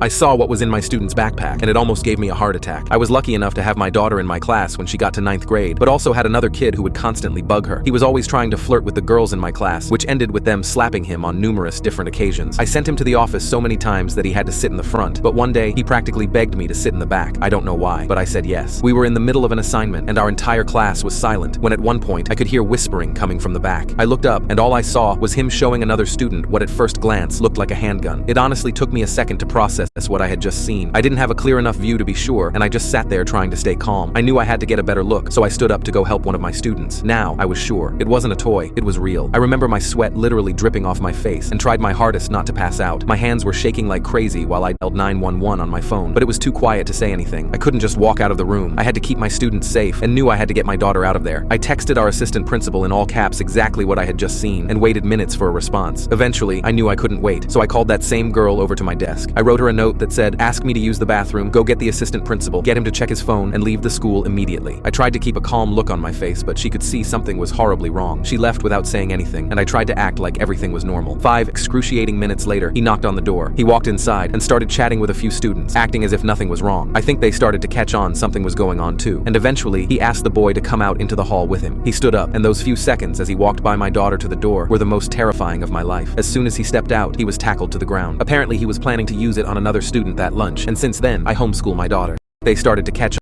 I saw what was in my student's backpack, and it almost gave me a heart attack. I was lucky enough to have my daughter in my class when she got to 9th grade, but also had another kid who would constantly bug her. He was always trying to flirt with the girls in my class, which ended with them slapping him on numerous different occasions. I sent him to the office so many times that he had to sit in the front, but one day he practically begged me to sit in the back. I don't know why, but I said yes. We were in the middle of an assignment, and our entire class was silent, when at one point I could hear whispering coming from the back. I looked up, and all I saw was him showing another student what at first glance looked like a handgun. It honestly took me a second to process what I had just seen. I didn't have a clear enough view to be sure, and I just sat there trying to stay calm. I knew I had to get a better look, so I stood up to go help one of my students. Now, I was sure. It wasn't a toy, it was real. I remember my sweat literally dripping off my face and tried my hardest not to pass out. My hands were shaking like crazy while I dialed 911 on my phone, but it was too quiet to say anything. I couldn't just walk out of the room. I had to keep my students safe and knew I had to get my daughter out of there. I texted our assistant principal in all caps exactly what I had just seen and waited minutes for a response. Eventually, I knew I couldn't wait, so I called that same girl over to my desk. I wrote her a note that said, "Ask me to use the bathroom, go get the assistant principal, get him to check his phone, and leave the school immediately." I tried to keep a calm look on my face, but she could see something was horribly wrong. She left without saying anything, and I tried to act like everything was normal. 5 excruciating minutes later, he knocked on the door. He walked inside and started chatting with a few students, acting as if nothing was wrong. I think they started to catch on something was going on too, and eventually he asked the boy to come out into the hall with him. He stood up, and those few seconds as he walked by my daughter to the door were the most terrifying of my life. As soon as he stepped out, he was tackled to the ground. Apparently he was planning to use it on another student that lunch, and since then, I homeschool my daughter. They started to catch